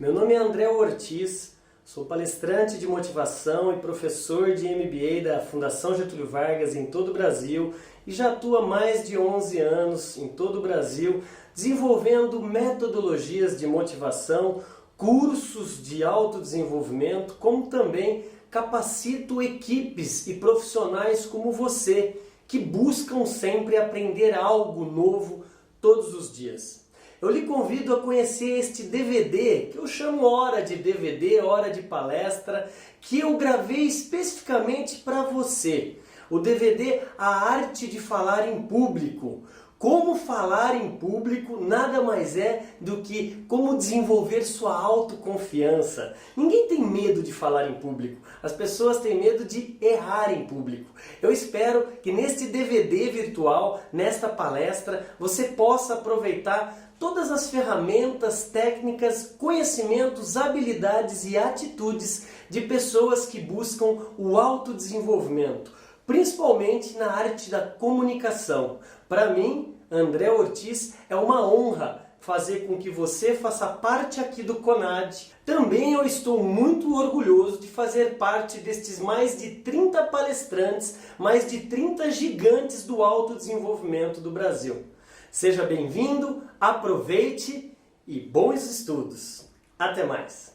Meu nome é André Ortiz, sou palestrante de motivação e professor de MBA da Fundação Getúlio Vargas em todo o Brasil e já atuo há mais de 11 anos em todo o Brasil desenvolvendo metodologias de motivação, cursos de autodesenvolvimento, como também capacito equipes e profissionais como você que buscam sempre aprender algo novo todos os dias. Eu lhe convido a conhecer este DVD, que eu chamo Hora de DVD, Hora de Palestra, que eu gravei especificamente para você. O DVD A Arte de Falar em Público. Como falar em público nada mais é do que como desenvolver sua autoconfiança. Ninguém tem medo de falar em público, as pessoas têm medo de errar em público. Eu espero que neste DVD virtual, nesta palestra, você possa aproveitar todas as ferramentas, técnicas, conhecimentos, habilidades e atitudes de pessoas que buscam o autodesenvolvimento, principalmente na arte da comunicação. Para mim, André Ortiz, é uma honra fazer com que você faça parte aqui do CONAD. Também eu estou muito orgulhoso de fazer parte destes mais de 30 palestrantes, mais de 30 gigantes do autodesenvolvimento do Brasil. Seja bem-vindo, aproveite e bons estudos. Até mais!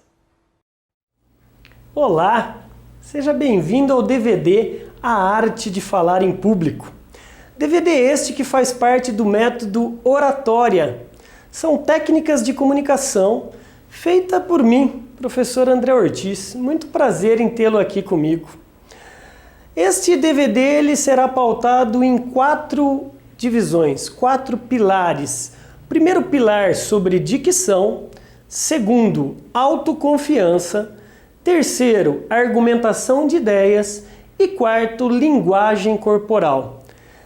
Olá! Seja bem-vindo ao DVD A Arte de Falar em Público. DVD este que faz parte do método Oratória. São técnicas de comunicação feita por mim, professor André Ortiz. Muito prazer em tê-lo aqui comigo. Este DVD ele será pautado em 4 divisões, 4 pilares. Primeiro pilar sobre dicção, segundo, autoconfiança, terceiro, argumentação de ideias e quarto, linguagem corporal.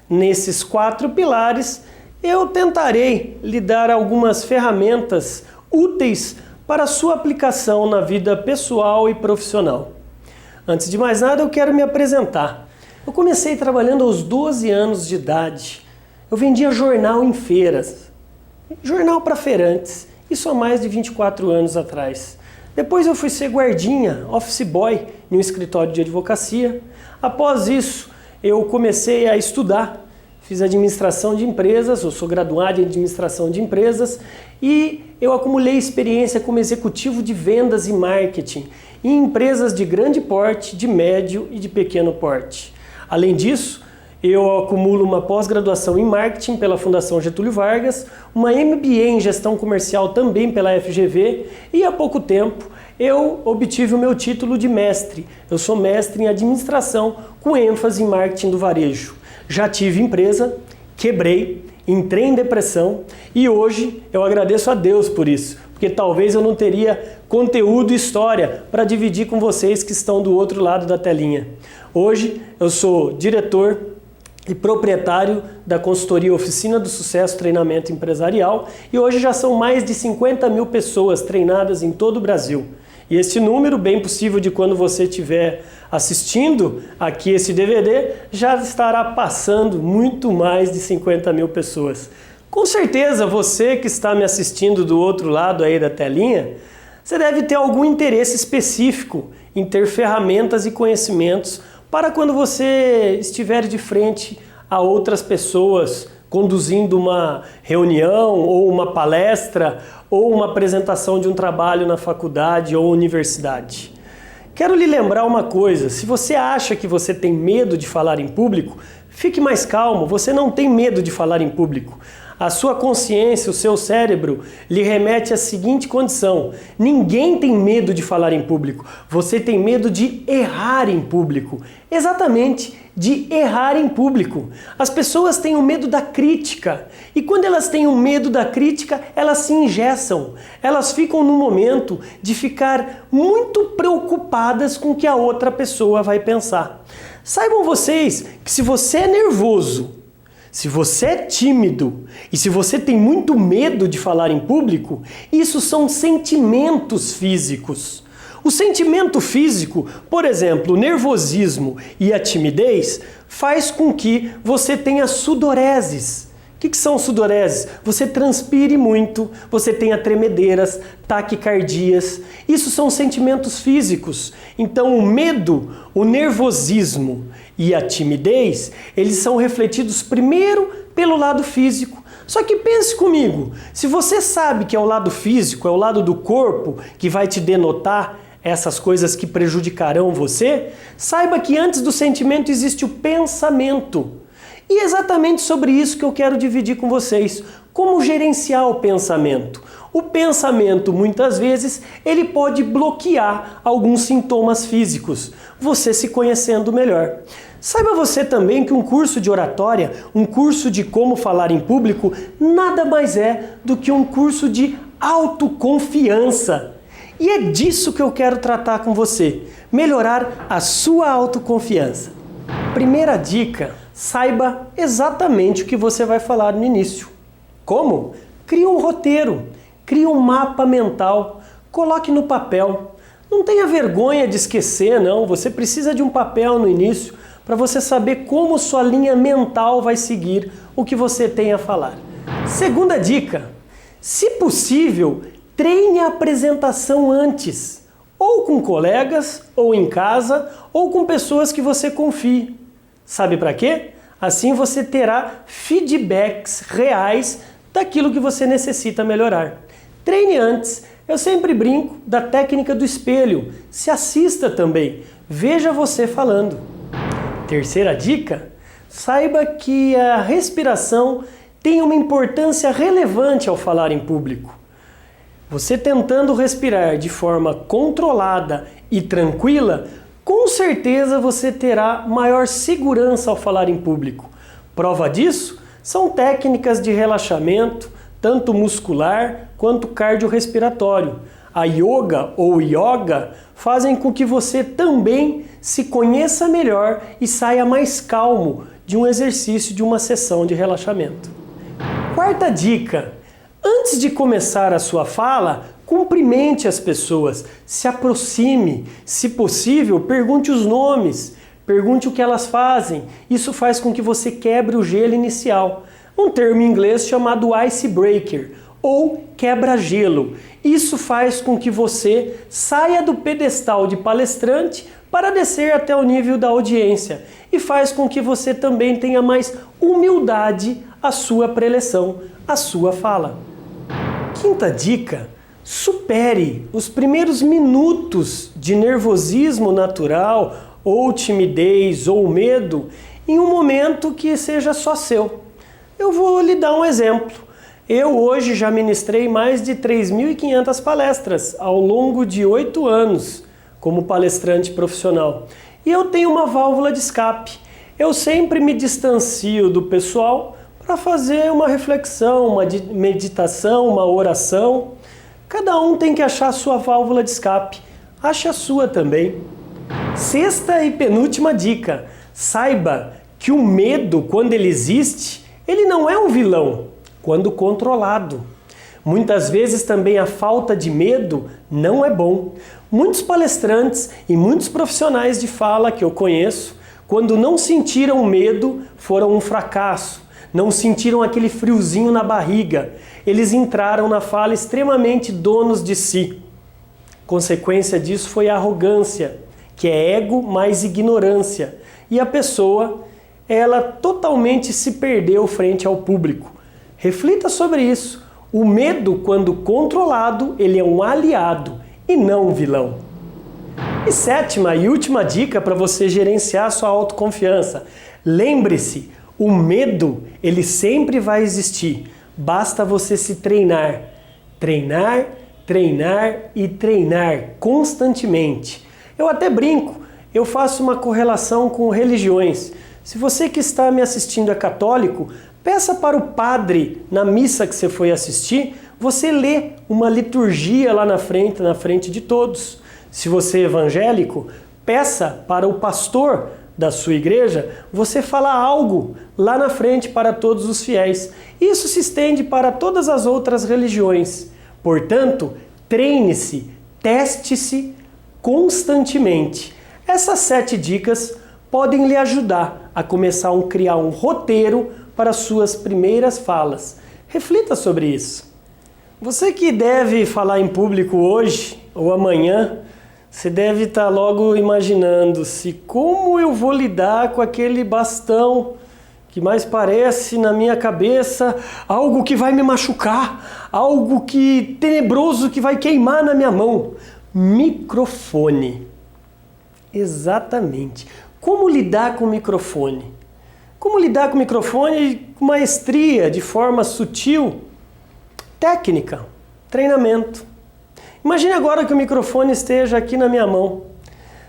Nesses 4 pilares, eu tentarei lhe dar algumas ferramentas úteis para a sua aplicação na vida pessoal e profissional. Antes de mais nada, eu quero me apresentar. Eu comecei trabalhando aos 12 anos de idade. Eu vendia jornal em feiras, jornal para feirantes, isso há mais de 24 anos atrás. Depois eu fui ser guardinha, office boy, em um escritório de advocacia. Após isso, eu comecei a estudar, fiz administração de empresas, eu sou graduado em administração de empresas e eu acumulei experiência como executivo de vendas e marketing em empresas de grande porte, de médio e de pequeno porte. Além disso, eu acumulo uma pós-graduação em marketing pela Fundação Getúlio Vargas, uma MBA em gestão comercial também pela FGV e há pouco tempo eu obtive o meu título de mestre. Eu sou mestre em administração com ênfase em marketing do varejo. Já tive empresa, quebrei, entrei em depressão e hoje eu agradeço a Deus por isso, porque talvez eu não teria conteúdo e história para dividir com vocês que estão do outro lado da telinha. Hoje eu sou diretor e proprietário da consultoria Oficina do Sucesso Treinamento Empresarial e hoje já são mais de 50 mil pessoas treinadas em todo o Brasil. E esse número, bem possível de quando você estiver assistindo aqui esse DVD, já estará passando muito mais de 50 mil pessoas. Com certeza você que está me assistindo do outro lado aí da telinha, você deve ter algum interesse específico em ter ferramentas e conhecimentos para quando você estiver de frente a outras pessoas, conduzindo uma reunião ou uma palestra ou uma apresentação de um trabalho na faculdade ou universidade. Quero lhe lembrar uma coisa, se você acha que você tem medo de falar em público, fique mais calmo, você não tem medo de falar em público. A sua consciência, o seu cérebro, lhe remete à seguinte condição: ninguém tem medo de falar em público, você tem medo de errar em público. Exatamente, de errar em público. As pessoas têm o medo da crítica e quando elas têm o medo da crítica, elas se engessam. Elas ficam no momento de ficar muito preocupadas com o que a outra pessoa vai pensar. Saibam vocês que se você é nervoso, se você é tímido e se você tem muito medo de falar em público, isso são sentimentos físicos. O sentimento físico, por exemplo, o nervosismo e a timidez, faz com que você tenha sudoreses, O que são sudoreses? Você transpire muito, você tenha tremedeiras, taquicardias. Isso são sentimentos físicos. Então o medo, o nervosismo e a timidez, eles são refletidos primeiro pelo lado físico. Só que pense comigo, se você sabe que é o lado físico, é o lado do corpo que vai te denotar essas coisas que prejudicarão você, saiba que antes do sentimento existe o pensamento. E é exatamente sobre isso que eu quero dividir com vocês. Como gerenciar o pensamento? O pensamento, muitas vezes, ele pode bloquear alguns sintomas físicos, você se conhecendo melhor. Saiba você também que um curso de oratória, um curso de como falar em público, nada mais é do que um curso de autoconfiança. E é disso que eu quero tratar com você, melhorar a sua autoconfiança. Primeira dica, saiba exatamente o que você vai falar no início. Como? Crie um roteiro, crie um mapa mental, coloque no papel. Não tenha vergonha de esquecer, não. Você precisa de um papel no início para você saber como sua linha mental vai seguir o que você tem a falar. Segunda dica, se possível, treine a apresentação antes, ou com colegas, ou em casa, ou com pessoas que você confie. Sabe para quê? Assim você terá feedbacks reais daquilo que você necessita melhorar. Treine antes. Eu sempre brinco da técnica do espelho. Se assista também. Veja você falando. Terceira dica, saiba que a respiração tem uma importância relevante ao falar em público. Você tentando respirar de forma controlada e tranquila, com certeza você terá maior segurança ao falar em público. Prova disso são técnicas de relaxamento, tanto muscular quanto cardiorrespiratório. A yoga ou yoga fazem com que você também se conheça melhor e saia mais calmo de um exercício, de uma sessão de relaxamento. Quarta dica, antes de começar a sua fala, cumprimente as pessoas, se aproxime, se possível, pergunte os nomes, pergunte o que elas fazem. Isso faz com que você quebre o gelo inicial. Um termo em inglês chamado icebreaker, ou quebra-gelo. Isso faz com que você saia do pedestal de palestrante para descer até o nível da audiência e faz com que você também tenha mais humildade à sua preleção, à sua fala. Quinta dica, supere os primeiros minutos de nervosismo natural ou timidez ou medo em um momento que seja só seu. Eu vou lhe dar um exemplo. Eu hoje já ministrei mais de 3.500 palestras ao longo de 8 anos como palestrante profissional. E eu tenho uma válvula de escape. Eu sempre me distancio do pessoal para fazer uma reflexão, uma meditação, uma oração. Cada um tem que achar a sua válvula de escape. Ache a sua também. Sexta e penúltima dica. Saiba que o medo, quando ele existe, ele não é um vilão quando controlado. Muitas vezes também a falta de medo não é bom. Muitos palestrantes e muitos profissionais de fala que eu conheço, quando não sentiram medo, foram um fracasso. Não sentiram aquele friozinho na barriga. Eles entraram na fala extremamente donos de si. Consequência disso foi a arrogância, que é ego mais ignorância. E a pessoa, ela totalmente se perdeu frente ao público. Reflita sobre isso. O medo, quando controlado, ele é um aliado e não um vilão. E sétima e última dica para você gerenciar sua autoconfiança. Lembre-se, o medo, ele sempre vai existir. Basta você se treinar. Treinar, treinar e treinar constantemente. Eu até brinco, eu faço uma correlação com religiões. Se você que está me assistindo é católico, peça para o padre, na missa que você foi assistir, você lê uma liturgia lá na frente de todos. Se você é evangélico, peça para o pastor da sua igreja, você falar algo lá na frente para todos os fiéis. Isso se estende para todas as outras religiões. Portanto, treine-se, teste-se constantemente. Essas 7 dicas podem lhe ajudar a começar a criar um roteiro para suas primeiras falas. Reflita sobre isso. Você que deve falar em público hoje ou amanhã, você deve estar logo imaginando-se como eu vou lidar com aquele bastão que mais parece na minha cabeça algo que vai me machucar, algo que tenebroso que vai queimar na minha mão. Microfone. Exatamente. Como lidar com o microfone? Como lidar com o microfone com maestria, de forma sutil? Técnica, treinamento. Imagine agora que o microfone esteja aqui na minha mão.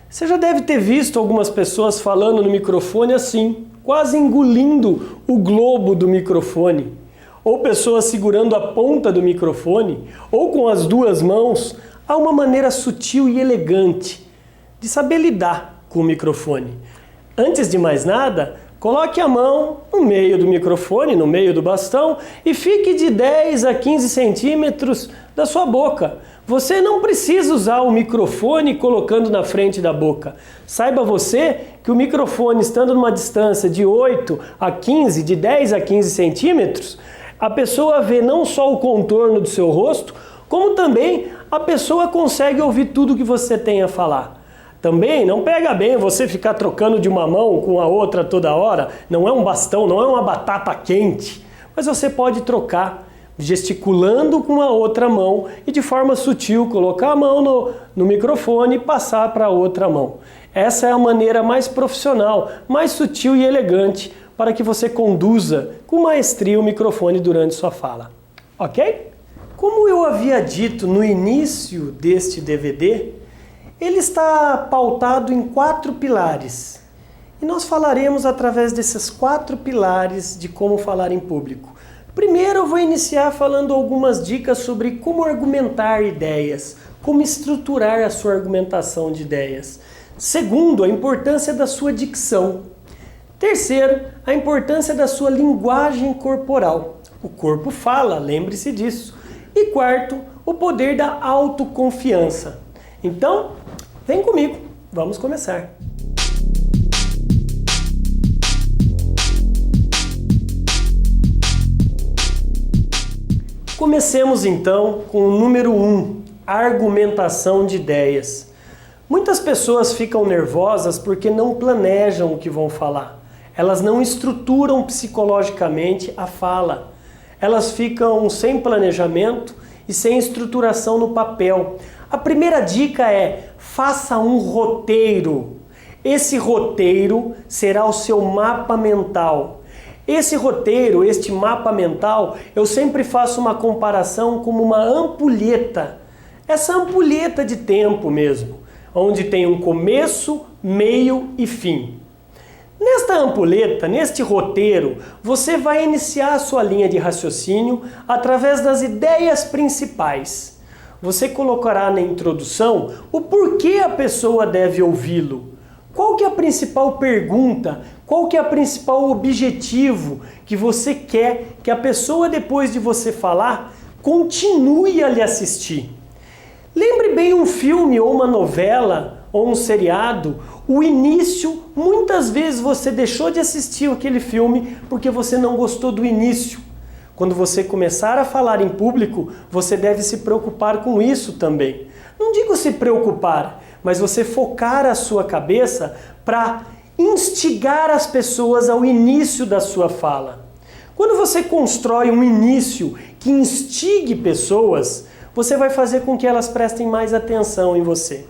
Você já deve ter visto algumas pessoas falando no microfone assim, quase engolindo o globo do microfone. Ou pessoas segurando a ponta do microfone, ou com as duas mãos. Há uma maneira sutil e elegante de saber lidar com o microfone. Antes de mais nada, coloque a mão no meio do microfone, no meio do bastão, e fique de 10 a 15 centímetros da sua boca. Você não precisa usar o microfone colocando na frente da boca. Saiba você que o microfone, estando numa distância de 8 a 15, de 10 a 15 centímetros, a pessoa vê não só o contorno do seu rosto, como também a pessoa consegue ouvir tudo que você tem a falar. Também não pega bem você ficar trocando de uma mão com a outra toda hora. Não é um bastão, não é uma batata quente. Mas você pode trocar gesticulando com a outra mão e de forma sutil colocar a mão no microfone e passar para a outra mão. Essa é a maneira mais profissional, mais sutil e elegante para que você conduza com maestria o microfone durante sua fala. Ok? Como eu havia dito no início deste DVD, ele está pautado em 4 pilares. E nós falaremos através desses 4 pilares de como falar em público. Primeiro eu vou iniciar falando algumas dicas sobre como argumentar ideias, como estruturar a sua argumentação de ideias. Segundo, a importância da sua dicção. Terceiro, a importância da sua linguagem corporal. O corpo fala, lembre-se disso. E quarto, o poder da autoconfiança. Então, vem comigo, vamos começar. Comecemos então com o número 1, argumentação de ideias. Muitas pessoas ficam nervosas porque não planejam o que vão falar. Elas não estruturam psicologicamente a fala. Elas ficam sem planejamento e sem estruturação no papel. A primeira dica é: faça um roteiro. Esse roteiro será o seu mapa mental. Esse roteiro, este mapa mental, eu sempre faço uma comparação como uma ampulheta. Essa ampulheta de tempo mesmo, onde tem um começo, meio e fim. Nesta ampulheta, neste roteiro, você vai iniciar a sua linha de raciocínio através das ideias principais. Você colocará na introdução o porquê a pessoa deve ouvi-lo. Qual que é a principal pergunta? Qual que é o principal objetivo que você quer que a pessoa, depois de você falar, continue a lhe assistir? Lembre bem um filme ou uma novela ou um seriado, o início, muitas vezes você deixou de assistir aquele filme porque você não gostou do início. Quando você começar a falar em público, você deve se preocupar com isso também. Não digo se preocupar, mas você focar a sua cabeça para instigar as pessoas ao início da sua fala. Quando você constrói um início que instigue pessoas, você vai fazer com que elas prestem mais atenção em você.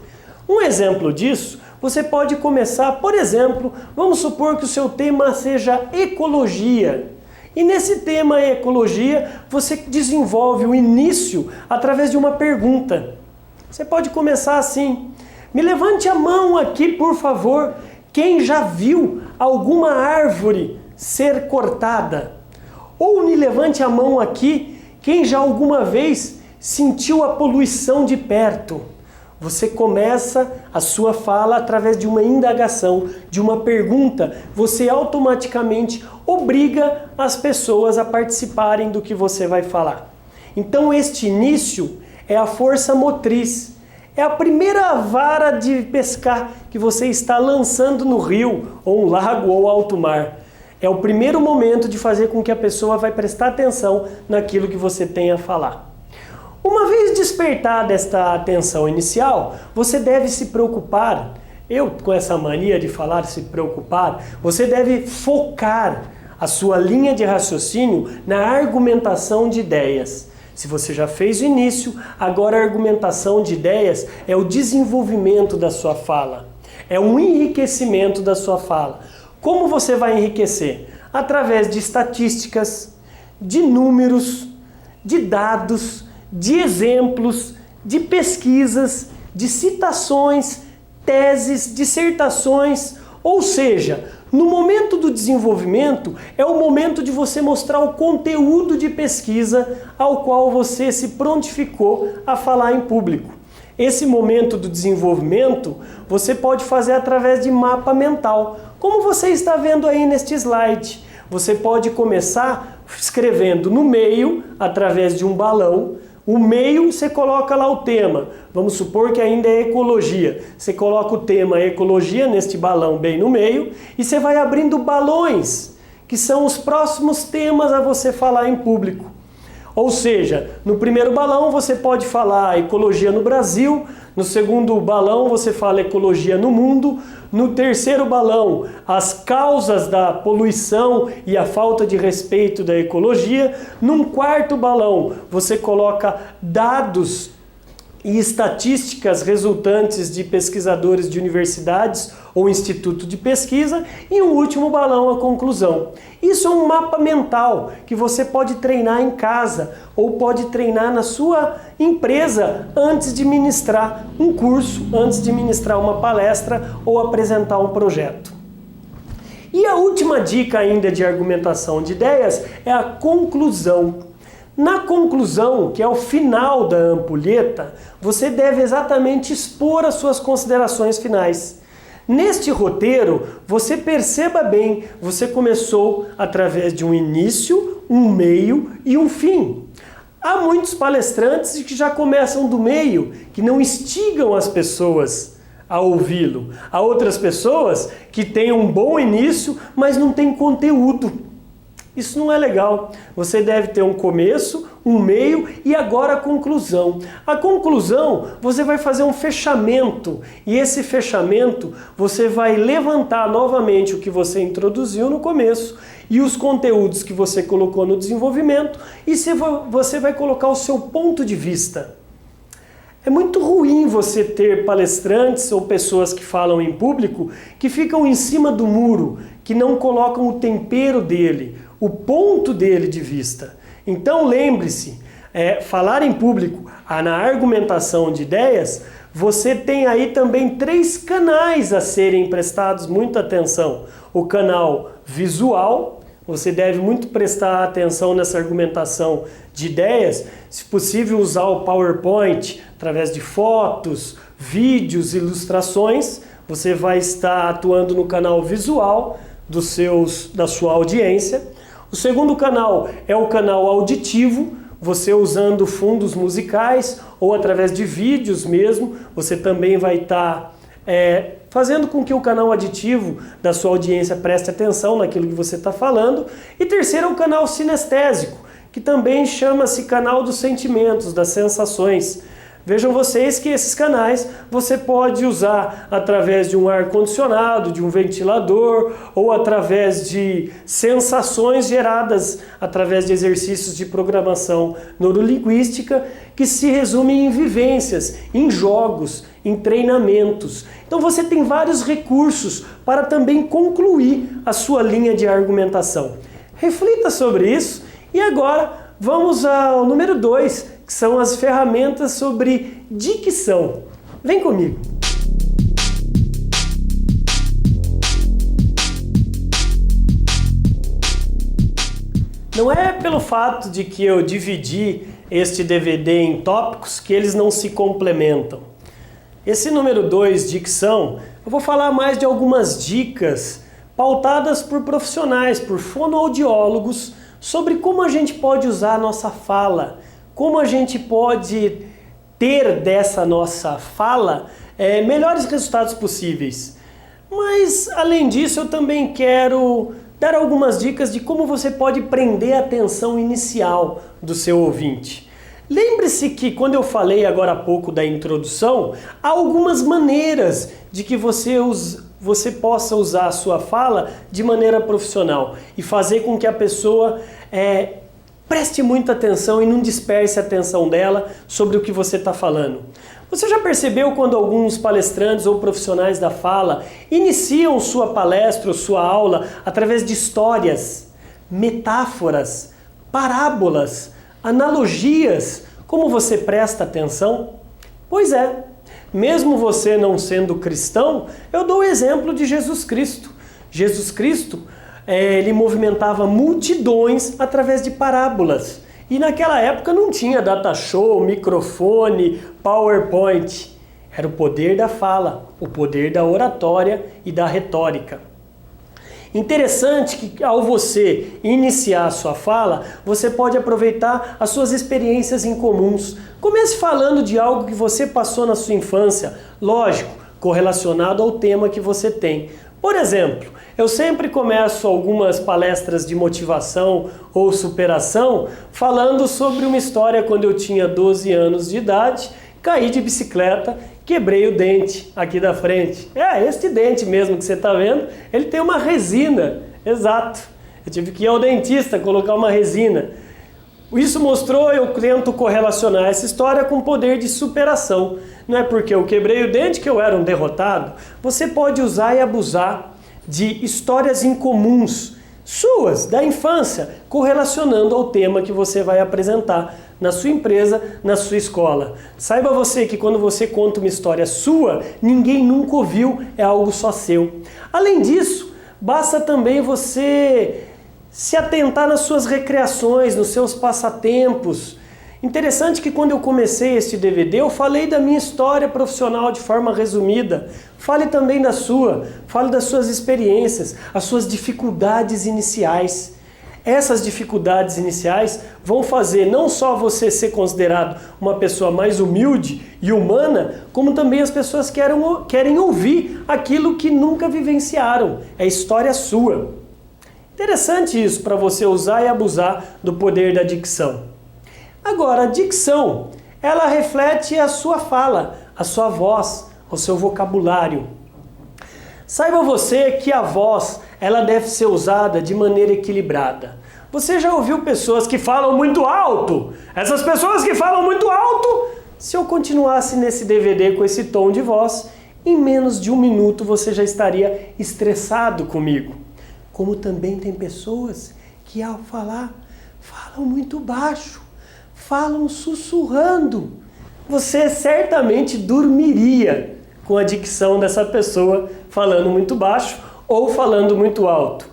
Um exemplo disso, você pode começar, por exemplo, vamos supor que o seu tema seja ecologia. E nesse tema ecologia, você desenvolve o início através de uma pergunta. Você pode começar assim: me levante a mão aqui, por favor, quem já viu alguma árvore ser cortada? Ou me levante a mão aqui, quem já alguma vez sentiu a poluição de perto? Você começa a sua fala através de uma indagação, de uma pergunta. Você automaticamente obriga as pessoas a participarem do que você vai falar. Então este início é a força motriz. É a primeira vara de pescar que você está lançando no rio, ou um lago, ou alto mar. É o primeiro momento de fazer com que a pessoa vai prestar atenção naquilo que você tem a falar. Uma vez despertada esta atenção inicial, você deve se preocupar. Eu, com essa mania de falar se preocupar, você deve focar a sua linha de raciocínio na argumentação de ideias. Se você já fez o início, agora a argumentação de ideias é o desenvolvimento da sua fala. É um enriquecimento da sua fala. Como você vai enriquecer? Através de estatísticas, de números, de dados, de exemplos, de pesquisas, de citações, teses, dissertações, ou seja, no momento do desenvolvimento é o momento de você mostrar o conteúdo de pesquisa ao qual você se prontificou a falar em público. Esse momento do desenvolvimento você pode fazer através de mapa mental, como você está vendo aí neste slide. Você pode começar escrevendo no meio, através de um balão. O meio você coloca lá o tema, vamos supor que ainda é ecologia. Você coloca o tema ecologia neste balão bem no meio e você vai abrindo balões, que são os próximos temas a você falar em público. Ou seja, no primeiro balão você pode falar ecologia no Brasil, no segundo balão você fala ecologia no mundo, no terceiro balão as causas da poluição e a falta de respeito da ecologia, num quarto balão você coloca dados e estatísticas resultantes de pesquisadores de universidades ou instituto de pesquisa e um último balão a conclusão. Isso é um mapa mental que você pode treinar em casa ou pode treinar na sua empresa antes de ministrar um curso, antes de ministrar uma palestra ou apresentar um projeto. E a última dica ainda de argumentação de ideias é a conclusão. Na conclusão, que é o final da ampulheta, você deve exatamente expor as suas considerações finais. Neste roteiro, você perceba bem, você começou através de um início, um meio e um fim. Há muitos palestrantes que já começam do meio, que não instigam as pessoas a ouvi-lo. Há outras pessoas que têm um bom início, mas não têm conteúdo. Isso não é legal. Você deve ter um começo, um meio e agora a conclusão. A conclusão, você vai fazer um fechamento e esse fechamento você vai levantar novamente o que você introduziu no começo e os conteúdos que você colocou no desenvolvimento e você vai colocar o seu ponto de vista. É muito ruim você ter palestrantes ou pessoas que falam em público que ficam em cima do muro, que não colocam o tempero dele, o ponto dele de vista. Então lembre-se, falar em público, na argumentação de ideias, você tem aí também 3 canais a serem prestados muita atenção. O canal visual, você deve muito prestar atenção nessa argumentação de ideias, se possível usar o PowerPoint através de fotos, vídeos, ilustrações. Você vai estar atuando no canal visual da sua audiência. O segundo canal é o canal auditivo, você usando fundos musicais ou através de vídeos mesmo, você também vai estar fazendo com que o canal auditivo da sua audiência preste atenção naquilo que você está falando. E terceiro é o canal sinestésico, que também chama-se canal dos sentimentos, das sensações. Vejam vocês que esses canais você pode usar através de um ar-condicionado, de um ventilador ou através de sensações geradas através de exercícios de programação neurolinguística que se resumem em vivências, em jogos, em treinamentos. Então você tem vários recursos para também concluir a sua linha de argumentação. Reflita sobre isso e agora vamos ao número 2, que são as ferramentas sobre dicção. Vem comigo! Não é pelo fato de que eu dividi este DVD em tópicos que eles não se complementam. Esse número 2, dicção, eu vou falar mais de algumas dicas pautadas por profissionais, por fonoaudiólogos, sobre como a gente pode usar a nossa fala, como a gente pode ter dessa nossa fala melhores resultados possíveis. Mas, além disso, eu também quero dar algumas dicas de como você pode prender a atenção inicial do seu ouvinte. Lembre-se que quando eu falei agora há pouco da introdução, há algumas maneiras de que você possa usar a sua fala de maneira profissional e fazer com que a pessoa preste muita atenção e não disperse a atenção dela sobre o que você está falando. Você já percebeu quando alguns palestrantes ou profissionais da fala iniciam sua palestra ou sua aula através de histórias, metáforas, parábolas, analogias? Como você presta atenção? Pois é, mesmo você não sendo cristão, eu dou o exemplo de Jesus Cristo. Jesus Cristo, ele movimentava multidões através de parábolas. E naquela época não tinha data show, microfone, PowerPoint. Era o poder da fala, o poder da oratória e da retórica. Interessante que ao você iniciar a sua fala, você pode aproveitar as suas experiências em comuns. Comece falando de algo que você passou na sua infância, lógico, correlacionado ao tema que você tem. Por exemplo, eu sempre começo algumas palestras de motivação ou superação falando sobre uma história quando eu tinha 12 anos de idade, caí de bicicleta, quebrei o dente aqui da frente. Este dente mesmo que você está vendo, ele tem uma resina, exato. Eu tive que ir ao dentista colocar uma resina. Isso mostrou, eu tento correlacionar essa história com o poder de superação. Não é porque eu quebrei o dente que eu era um derrotado. Você pode usar e abusar de histórias incomuns suas, da infância, correlacionando ao tema que você vai apresentar na sua empresa, na sua escola. Saiba você que quando você conta uma história sua, ninguém nunca ouviu, é algo só seu. Além disso, basta também você se atentar nas suas recreações, nos seus passatempos. Interessante que quando eu comecei este DVD, eu falei da minha história profissional de forma resumida. Fale também da sua, fale das suas experiências, as suas dificuldades iniciais. Essas dificuldades iniciais vão fazer não só você ser considerado uma pessoa mais humilde e humana, como também as pessoas querem ouvir aquilo que nunca vivenciaram. É história sua. Interessante isso para você usar e abusar do poder da dicção. Agora, a dicção, ela reflete a sua fala, a sua voz, o seu vocabulário. Saiba você que a voz, ela deve ser usada de maneira equilibrada. Você já ouviu pessoas que falam muito alto? Essas pessoas que falam muito alto, se eu continuasse nesse DVD com esse tom de voz, em menos de 1 minuto você já estaria estressado comigo. Como também tem pessoas que ao falar, falam muito baixo, falam sussurrando. Você certamente dormiria com a dicção dessa pessoa falando muito baixo ou falando muito alto.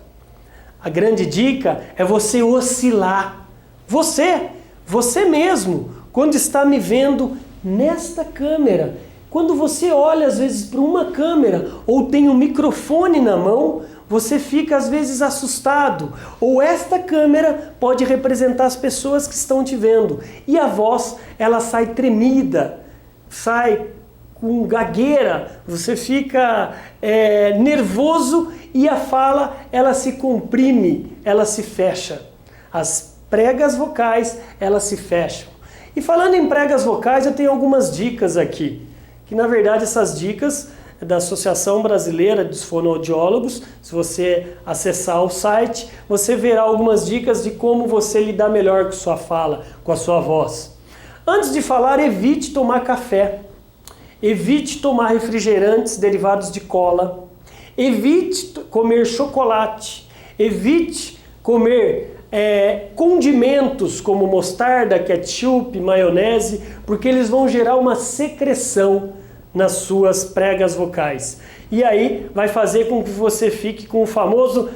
A grande dica é você oscilar. Você mesmo, quando está me vendo nesta câmera, quando você olha às vezes para uma câmera ou tem um microfone na mão, você fica às vezes assustado. Ou esta câmera pode representar as pessoas que estão te vendo. E a voz, ela sai tremida, sai com gagueira, você fica nervoso e a fala, ela se comprime, ela se fecha. As pregas vocais, elas se fecham. E falando em pregas vocais, eu tenho algumas dicas aqui. Que na verdade essas dicas da Associação Brasileira dos Fonoaudiólogos, se você acessar o site, você verá algumas dicas de como você lidar melhor com sua fala, com a sua voz. Antes de falar, evite tomar café, evite tomar refrigerantes derivados de cola, evite comer chocolate, evite comer condimentos como mostarda, ketchup, maionese, porque eles vão gerar uma secreção nas suas pregas vocais. E aí vai fazer com que você fique com o famoso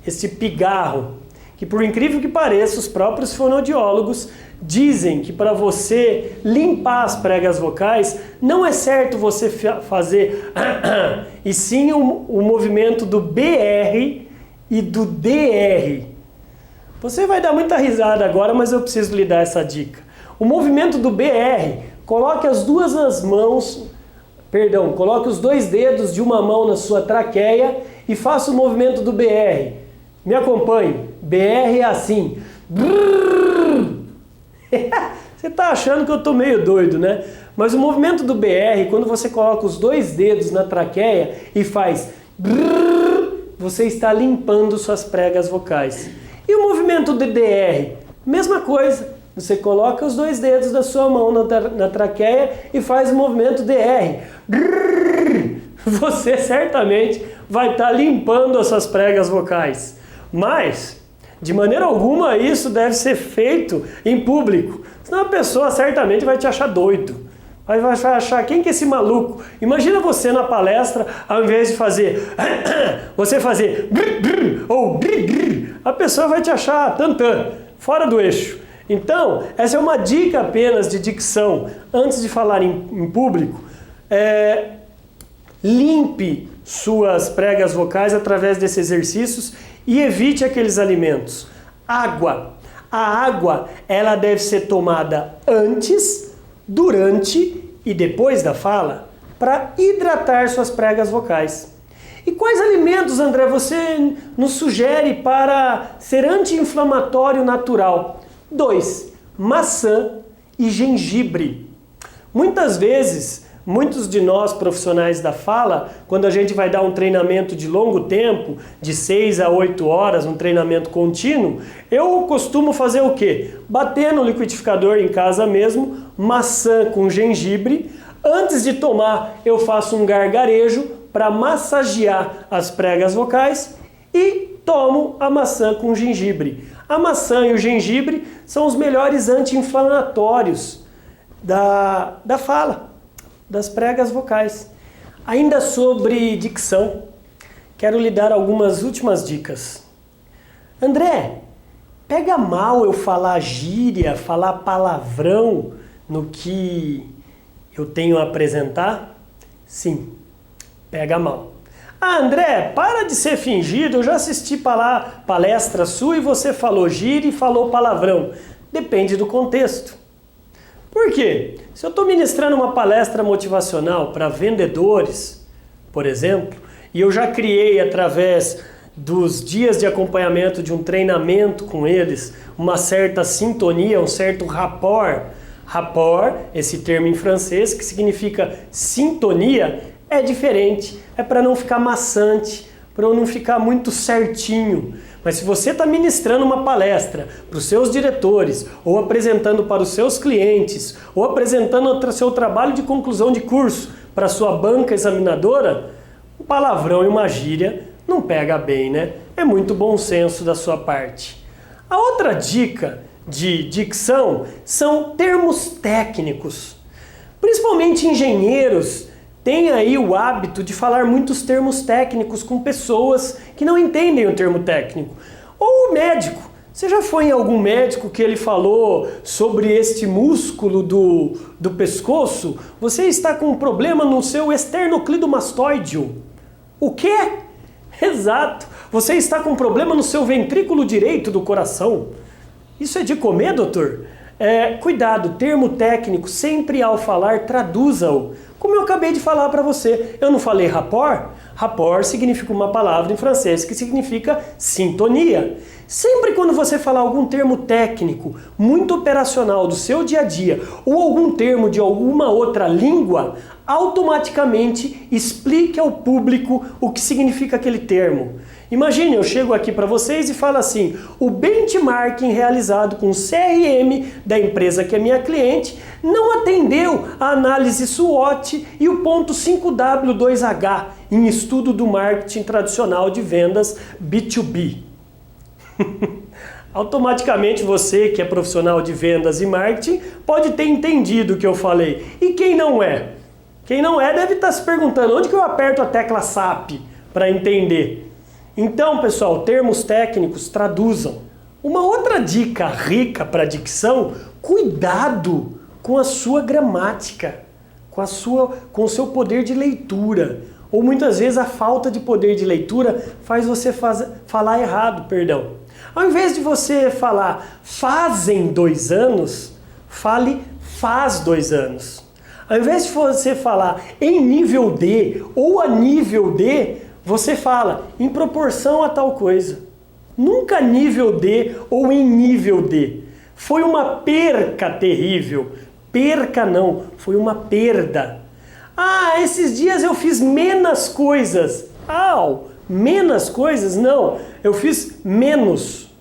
esse pigarro, que por incrível que pareça, os próprios fonoaudiólogos dizem que para você limpar as pregas vocais, não é certo você fazer e sim o movimento do BR e do DR. Você vai dar muita risada agora, mas eu preciso lhe dar essa dica. O movimento do BR, coloque as duas mãos, coloque os 2 dedos de uma mão na sua traqueia e faço o movimento do BR. Me acompanhe. BR é assim. Você está achando que eu estou meio doido, né? Mas o movimento do BR, quando você coloca os dois dedos na traqueia e faz você está limpando suas pregas vocais. E o movimento do DR? Mesma coisa. Você coloca os dois dedos da sua mão na traqueia e faz o movimento DR. Você certamente vai estar limpando as suas pregas vocais. Mas, de maneira alguma, isso deve ser feito em público. Senão a pessoa certamente vai te achar doido. Vai achar, quem que é esse maluco? Imagina você na palestra, ao invés de fazer você fazer ou a pessoa vai te achar tantã, fora do eixo. Então, essa é uma dica apenas de dicção. Antes de falar em público, limpe suas pregas vocais através desses exercícios e evite aqueles alimentos. Água. A água, ela deve ser tomada antes, durante e depois da fala para hidratar suas pregas vocais. E quais alimentos, André, você nos sugere para ser anti-inflamatório natural? 2. Maçã e gengibre. Muitas vezes, muitos de nós profissionais da fala, quando a gente vai dar um treinamento de longo tempo, de 6 a 8 horas, um treinamento contínuo, eu costumo fazer o quê? Bater no liquidificador em casa mesmo, maçã com gengibre. Antes de tomar, eu faço um gargarejo para massagear as pregas vocais e tomo a maçã com gengibre. A maçã e o gengibre são os melhores anti-inflamatórios da fala, das pregas vocais. Ainda sobre dicção, quero lhe dar algumas últimas dicas. André, pega mal eu falar gíria, falar palavrão no que eu tenho a apresentar? Sim, pega mal. Ah, André, para de ser fingido, eu já assisti palestra sua e você falou gíria e falou palavrão. Depende do contexto. Por quê? Se eu estou ministrando uma palestra motivacional para vendedores, por exemplo, e eu já criei através dos dias de acompanhamento de um treinamento com eles, uma certa sintonia, um certo rapport. Rapport, esse termo em francês, que significa sintonia, é diferente. É para não ficar maçante, para não ficar muito certinho. Mas se você está ministrando uma palestra para os seus diretores, ou apresentando para os seus clientes, ou apresentando o seu trabalho de conclusão de curso para a sua banca examinadora, um palavrão e uma gíria não pega bem, né? É muito bom senso da sua parte. A outra dica de dicção são termos técnicos. Principalmente engenheiros têm aí o hábito de falar muitos termos técnicos com pessoas que não entendem o termo técnico. Ou o médico. Você já foi em algum médico que ele falou sobre este músculo do pescoço? Você está com um problema no seu esternocleidomastoideo. O quê? Exato. Você está com um problema no seu ventrículo direito do coração. Isso é de comer, doutor? Cuidado, termo técnico, sempre ao falar, traduza-o. Como eu acabei de falar para você, eu não falei rapport? Rapport significa uma palavra em francês que significa sintonia. Sempre quando você falar algum termo técnico, muito operacional do seu dia a dia, ou algum termo de alguma outra língua, automaticamente explique ao público o que significa aquele termo. Imagine, eu chego aqui para vocês e falo assim, o benchmarking realizado com o CRM da empresa que é minha cliente não atendeu a análise SWOT e o ponto 5W2H em estudo do marketing tradicional de vendas B2B. Automaticamente você que é profissional de vendas e marketing pode ter entendido o que eu falei. E quem não é? Quem não é deve estar se perguntando onde que eu aperto a tecla SAP para entender. Então, pessoal, termos técnicos traduzam. Uma outra dica rica para dicção, cuidado com a sua gramática, com o seu poder de leitura. Ou muitas vezes a falta de poder de leitura faz você falar errado, perdão. Ao invés de você falar fazem 2 anos, fale faz 2 anos. Ao invés de você falar em nível D ou a nível D, você fala em proporção a tal coisa. Nunca nível de ou em nível de. Foi uma perca terrível. Perca não, foi uma perda. Ah, esses dias eu fiz menos coisas. Au, menos coisas? Não, eu fiz menos.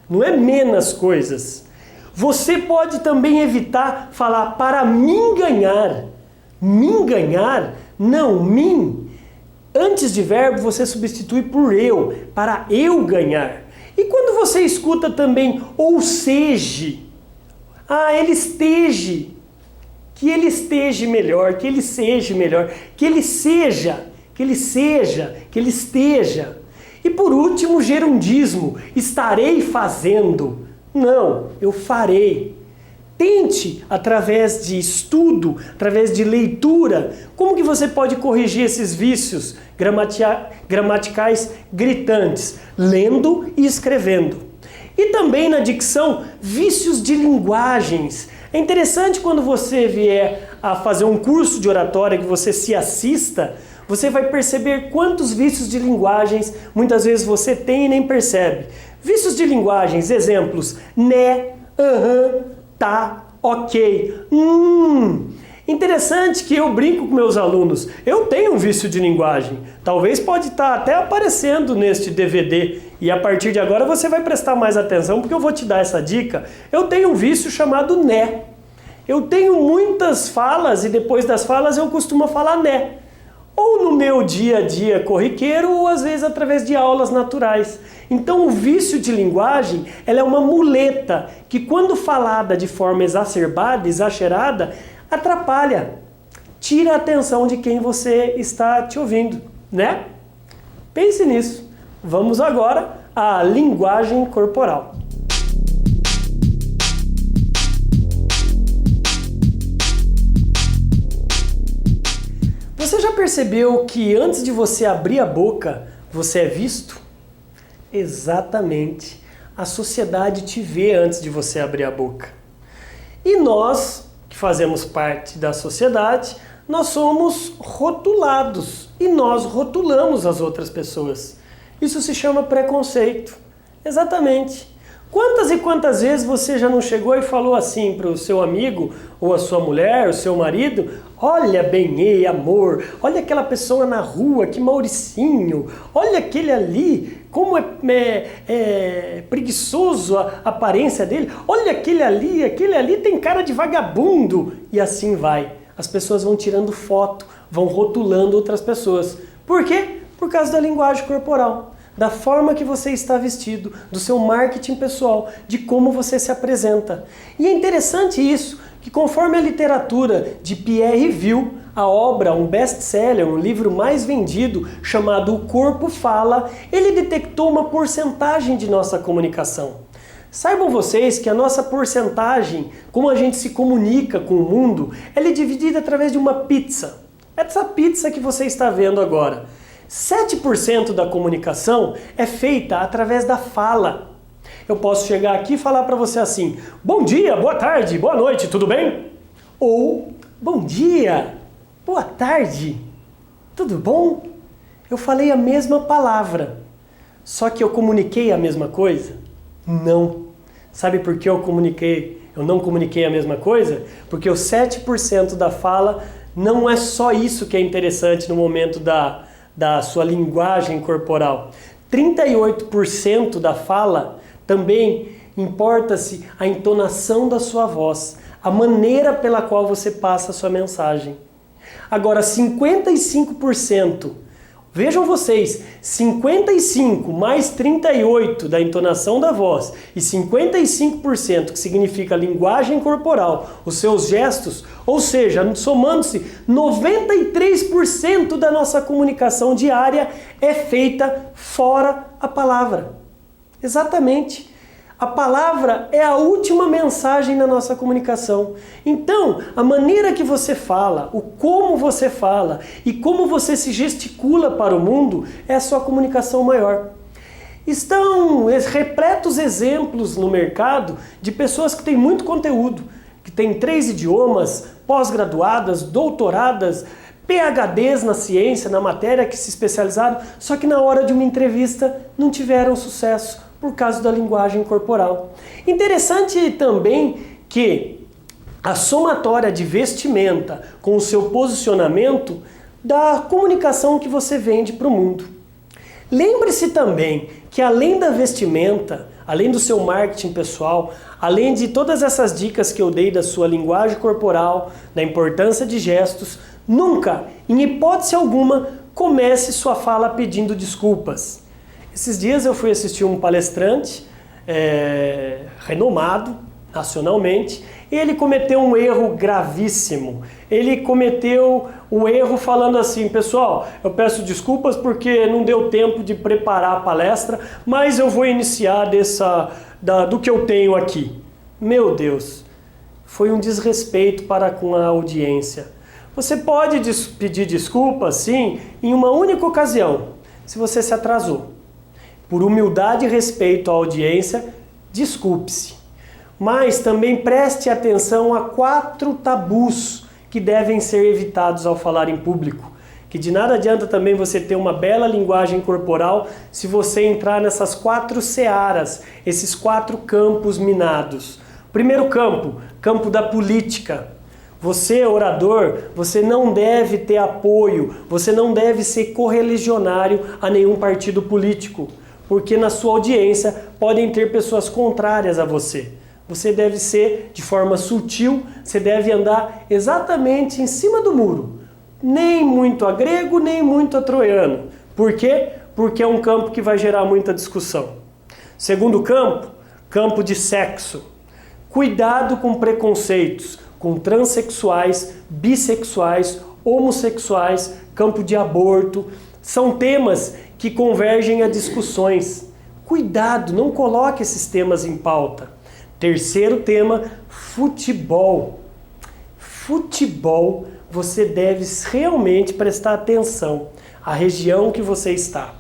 Não é menos coisas. Você pode também evitar falar para mim ganhar. Mim ganhar? Não, mim. Antes de verbo você substitui por eu, para eu ganhar. E quando você escuta também ou seja, ele esteja, que ele esteja melhor, que ele seja melhor, que ele seja, que ele seja, que ele esteja. E por último, gerundismo, estarei fazendo. Não, eu farei. Tente, através de estudo, através de leitura, como que você pode corrigir esses vícios gramaticais gritantes, lendo e escrevendo. E também na dicção, vícios de linguagens. É interessante quando você vier a fazer um curso de oratória, que você se assista, você vai perceber quantos vícios de linguagens muitas vezes você tem e nem percebe. Vícios de linguagens, exemplos, né, tá, ok, Interessante que eu brinco com meus alunos, eu tenho um vício de linguagem, talvez pode estar até aparecendo neste DVD e a partir de agora você vai prestar mais atenção porque eu vou te dar essa dica. Eu tenho um vício chamado né. Eu tenho muitas falas e depois das falas eu costumo falar né. Ou no meu dia a dia corriqueiro ou às vezes através de aulas naturais. Então o vício de linguagem ela é uma muleta que quando falada de forma exacerbada, exagerada, atrapalha, tira a atenção de quem você está te ouvindo, né? Pense nisso. Vamos agora à linguagem corporal. Você já percebeu que antes de você abrir a boca, você é visto? Exatamente. A sociedade te vê antes de você abrir a boca. E nós, que fazemos parte da sociedade, nós somos rotulados e nós rotulamos as outras pessoas. Isso se chama preconceito. Exatamente. Quantas e quantas vezes você já não chegou e falou assim para o seu amigo, ou a sua mulher, o seu marido, olha bem, amor, olha aquela pessoa na rua, que Mauricinho, olha aquele ali, como é preguiçoso a aparência dele, olha aquele ali tem cara de vagabundo, e assim vai. As pessoas vão tirando foto, vão rotulando outras pessoas. Por quê? Por causa da linguagem corporal. Da forma que você está vestido, do seu marketing pessoal, de como você se apresenta. E é interessante isso, que conforme a literatura de Pierre Vieux, a obra, um best-seller, um livro mais vendido, chamado O Corpo Fala, ele detectou uma porcentagem de nossa comunicação. Saibam vocês que a nossa porcentagem, como a gente se comunica com o mundo, ela é dividida através de uma pizza. Essa pizza que você está vendo agora. 7% da comunicação é feita através da fala. Eu posso chegar aqui e falar para você assim, bom dia, boa tarde, boa noite, tudo bem? Ou, bom dia, boa tarde, tudo bom? Eu falei a mesma palavra, só que eu comuniquei a mesma coisa? Não. Sabe por que eu não comuniquei a mesma coisa? Porque os 7% da fala não é só isso que é interessante no momento da sua linguagem corporal. 38% da fala também importa-se a entonação da sua voz, a maneira pela qual você passa a sua mensagem. Agora, 55%, vejam vocês, 55 mais 38 da entonação da voz e 55% que significa linguagem corporal, os seus gestos, ou seja, somando-se 93% da nossa comunicação diária é feita fora a palavra. Exatamente. A palavra é a última mensagem na nossa comunicação. Então, a maneira que você fala, o como você fala e como você se gesticula para o mundo é a sua comunicação maior. Estão repletos exemplos no mercado de pessoas que têm muito conteúdo, que têm 3 idiomas, pós-graduadas, doutoradas, PhDs na ciência, na matéria que se especializaram, só que na hora de uma entrevista não tiveram sucesso por causa da linguagem corporal. Interessante também que a somatória de vestimenta com o seu posicionamento da comunicação que você vende para o mundo. Lembre-se também que além da vestimenta, além do seu marketing pessoal, além de todas essas dicas que eu dei da sua linguagem corporal, da importância de gestos, nunca, em hipótese alguma, comece sua fala pedindo desculpas. Esses dias eu fui assistir um palestrante renomado nacionalmente e ele cometeu um erro gravíssimo. Ele cometeu o erro falando assim: pessoal, eu peço desculpas porque não deu tempo de preparar a palestra, mas eu vou iniciar do que eu tenho aqui. Meu Deus, foi um desrespeito para com a audiência. Você pode pedir desculpas, sim, em uma única ocasião, se você se atrasou. Por humildade e respeito à audiência, desculpe-se. Mas também preste atenção a 4 tabus que devem ser evitados ao falar em público. Que de nada adianta também você ter uma bela linguagem corporal se você entrar nessas 4 searas, esses 4 campos minados. Primeiro campo da política. Você, orador, você não deve ter apoio, você não deve ser correligionário a nenhum partido político, porque na sua audiência podem ter pessoas contrárias a você. Você deve ser de forma sutil, você deve andar exatamente em cima do muro. Nem muito a grego, nem muito a troiano. Por quê? Porque é um campo que vai gerar muita discussão. Segundo campo de sexo. Cuidado com preconceitos, com transexuais, bissexuais, homossexuais, campo de aborto. São temas que convergem a discussões. Cuidado, não coloque esses temas em pauta. Terceiro tema, futebol. Futebol, você deve realmente prestar atenção à região que você está.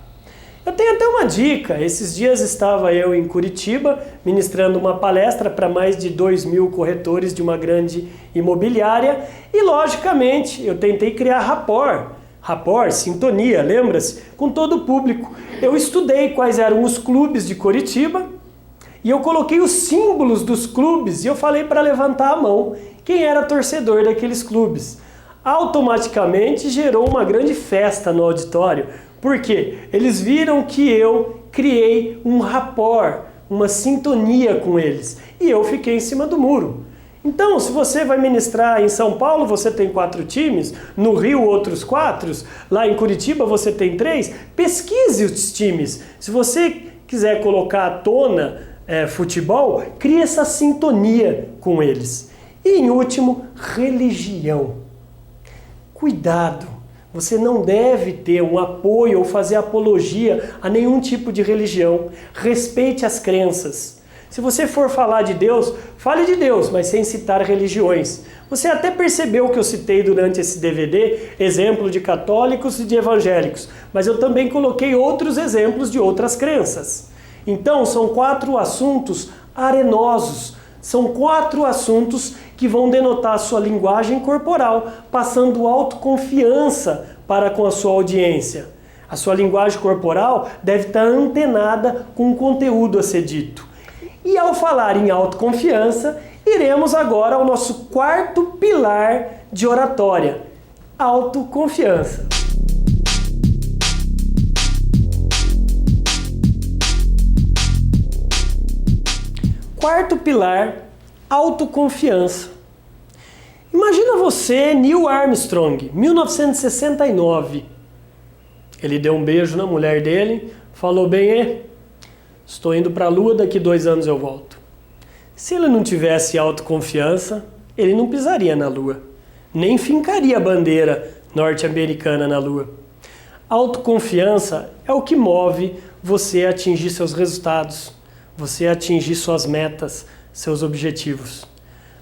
Eu tenho até uma dica. Esses dias estava eu em Curitiba ministrando uma palestra para mais de 2.000 corretores de uma grande imobiliária e, logicamente, eu tentei criar rapport, sintonia, lembra-se? Com todo o público. Eu estudei quais eram os clubes de Curitiba e eu coloquei os símbolos dos clubes e eu falei para levantar a mão quem era torcedor daqueles clubes. Automaticamente gerou uma grande festa no auditório. Por quê? Eles viram que eu criei um rapport, uma sintonia com eles. E eu fiquei em cima do muro. Então, se você vai ministrar em São Paulo, você tem 4 times, no Rio outros 4, lá em Curitiba você tem 3, pesquise os times. Se você quiser colocar à tona futebol, crie essa sintonia com eles. E em último, religião. Cuidado! Você não deve ter um apoio ou fazer apologia a nenhum tipo de religião. Respeite as crenças. Se você for falar de Deus, fale de Deus, mas sem citar religiões. Você até percebeu que eu citei durante esse DVD exemplo de católicos e de evangélicos, mas eu também coloquei outros exemplos de outras crenças. Então, são 4 assuntos arenosos. São 4 assuntos que vão denotar a sua linguagem corporal, passando autoconfiança para com a sua audiência. A sua linguagem corporal deve estar antenada com o conteúdo a ser dito. E ao falar em autoconfiança, iremos agora ao nosso 4º pilar de oratória: autoconfiança. Quarto pilar, autoconfiança. Imagina você, Neil Armstrong, 1969. Ele deu um beijo na mulher dele, falou bem, estou indo para a Lua, daqui 2 anos eu volto. Se ele não tivesse autoconfiança, ele não pisaria na Lua, nem fincaria a bandeira norte-americana na Lua. Autoconfiança é o que move você a atingir seus resultados, você atingir suas metas, seus objetivos.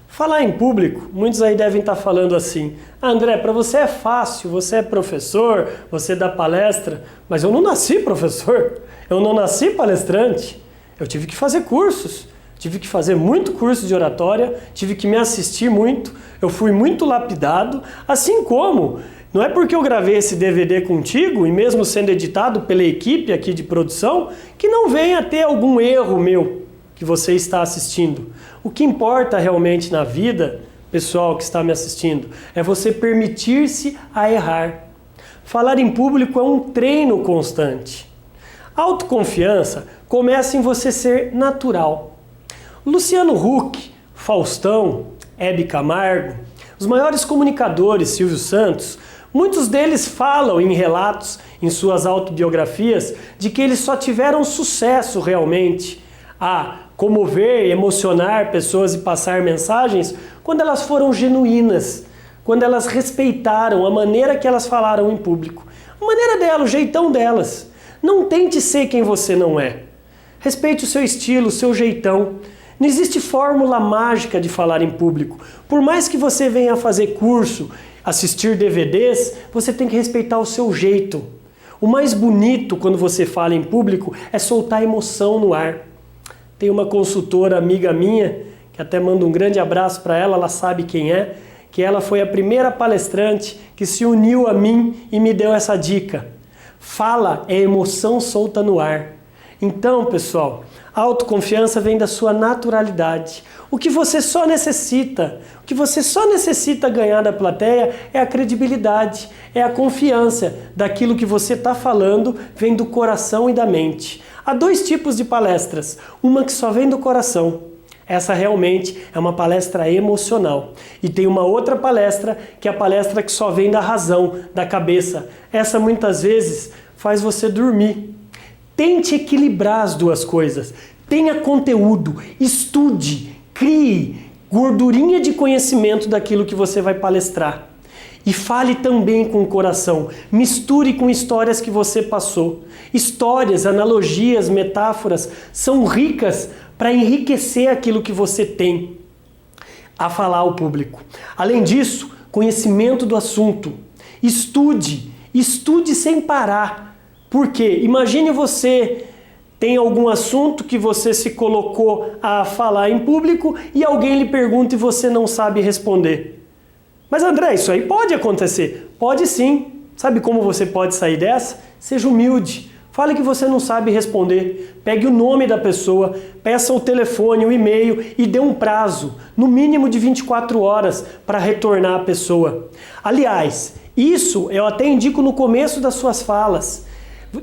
Falar em público, muitos aí devem estar falando assim: André, para você é fácil, você é professor, você dá palestra, mas eu não nasci professor, eu não nasci palestrante, eu tive que fazer cursos, tive que fazer muito curso de oratória, tive que me assistir muito, eu fui muito lapidado, assim como Não é porque eu gravei esse DVD contigo, e mesmo sendo editado pela equipe aqui de produção, que não venha ter algum erro meu que você está assistindo. O que importa realmente na vida, pessoal que está me assistindo, é você permitir-se a errar. Falar em público é um treino constante. A autoconfiança começa em você ser natural. Luciano Huck, Faustão, Hebe Camargo, os maiores comunicadores, Silvio Santos, muitos deles falam em relatos, em suas autobiografias, de que eles só tiveram sucesso realmente a comover, emocionar pessoas e passar mensagens quando elas foram genuínas, quando elas respeitaram a maneira que elas falaram em público. A maneira dela, o jeitão delas. Não tente ser quem você não é. Respeite o seu estilo, o seu jeitão. Não existe fórmula mágica de falar em público. Por mais que você venha fazer curso, assistir DVDs, você tem que respeitar o seu jeito. O mais bonito quando você fala em público é soltar emoção no ar. Tem uma consultora amiga minha, que até mando um grande abraço para ela sabe quem é, que ela foi a primeira palestrante que se uniu a mim e me deu essa dica. Fala é emoção solta no ar. Então, pessoal, a autoconfiança vem da sua naturalidade. O que você só necessita ganhar da plateia é a credibilidade, é a confiança daquilo que você está falando, vem do coração e da mente. Há dois tipos de palestras, uma que só vem do coração. Essa realmente é uma palestra emocional. E tem uma outra palestra, que é a palestra que só vem da razão, da cabeça. Essa muitas vezes faz você dormir. Tente equilibrar as duas coisas. Tenha conteúdo, estude, crie gordurinha de conhecimento daquilo que você vai palestrar. E fale também com o coração. Misture com histórias que você passou. Histórias, analogias, metáforas são ricas para enriquecer aquilo que você tem a falar ao público. Além disso, conhecimento do assunto. Estude sem parar. Por quê? Imagine você tem algum assunto que você se colocou a falar em público e alguém lhe pergunta e você não sabe responder. Mas André, isso aí pode acontecer? Pode sim. Sabe como você pode sair dessa? Seja humilde. Fale que você não sabe responder. Pegue o nome da pessoa, peça o telefone, o e-mail e dê um prazo, no mínimo de 24 horas, para retornar a pessoa. Aliás, isso eu até indico no começo das suas falas.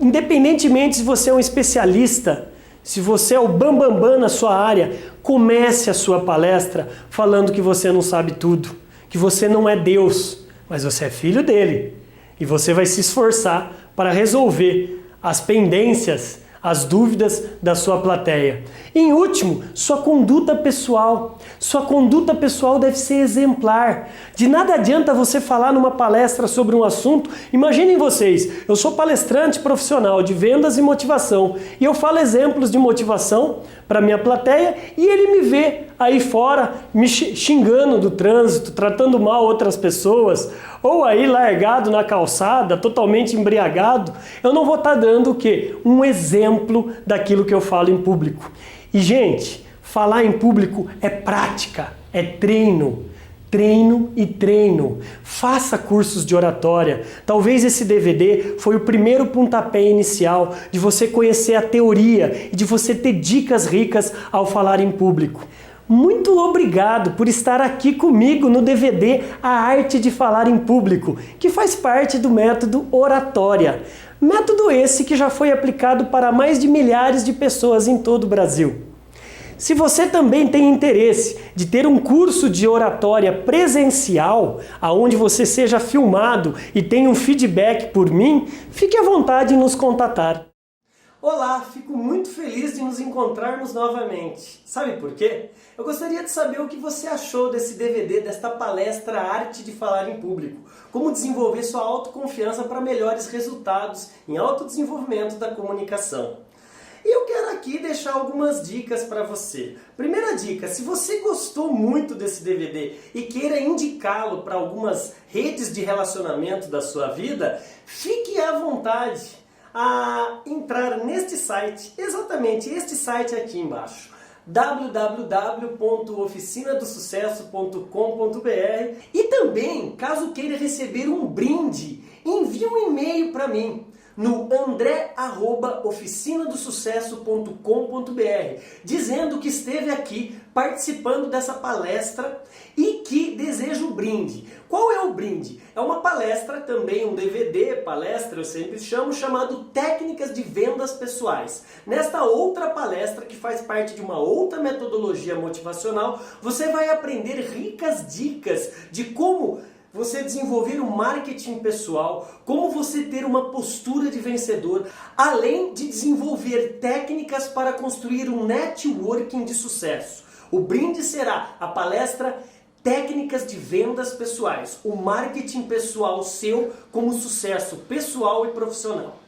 Independentemente se você é um especialista, se você é o bambambam na sua área, comece a sua palestra falando que você não sabe tudo, que você não é Deus, mas você é filho dele. E você vai se esforçar para resolver as pendências, as dúvidas da sua plateia. Em último, sua conduta pessoal. Sua conduta pessoal deve ser exemplar. De nada adianta você falar numa palestra sobre um assunto. Imaginem vocês, eu sou palestrante profissional de vendas e motivação e eu falo exemplos de motivação para minha plateia e ele me vê aí fora me xingando do trânsito, tratando mal outras pessoas, ou aí largado na calçada, totalmente embriagado. Eu não vou estar dando o quê? Um exemplo daquilo que eu falo em público. E gente, falar em público é prática, é treino. Treino e treino. Faça cursos de oratória. Talvez esse DVD foi o primeiro pontapé inicial de você conhecer a teoria e de você ter dicas ricas ao falar em público. Muito obrigado por estar aqui comigo no DVD A Arte de Falar em Público, que faz parte do método Oratória. Método esse que já foi aplicado para mais de milhares de pessoas em todo o Brasil. Se você também tem interesse de ter um curso de oratória presencial, aonde você seja filmado e tenha um feedback por mim, fique à vontade em nos contatar. Olá, fico muito feliz de nos encontrarmos novamente. Sabe por quê? Eu gostaria de saber o que você achou desse DVD, desta palestra Arte de Falar em Público. Como desenvolver sua autoconfiança para melhores resultados em autodesenvolvimento da comunicação. E eu quero aqui deixar algumas dicas para você. Primeira dica, se você gostou muito desse DVD e queira indicá-lo para algumas redes de relacionamento da sua vida, fique à vontade a entrar neste site, exatamente este site aqui embaixo, www.oficinadosucesso.com.br. E também, caso queira receber um brinde, envie um e-mail para mim no andré@oficinadosucesso.com.br, dizendo que esteve aqui participando dessa palestra e que deseja um brinde. Qual é o brinde? É uma palestra, também um DVD, palestra eu sempre chamo, chamado Técnicas de Vendas Pessoais. Nesta outra palestra, que faz parte de uma outra metodologia motivacional, você vai aprender ricas dicas de como você desenvolver um marketing pessoal, como você ter uma postura de vencedor, além de desenvolver técnicas para construir um networking de sucesso. O brinde será a palestra Técnicas de Vendas Pessoais, o marketing pessoal seu como sucesso pessoal e profissional.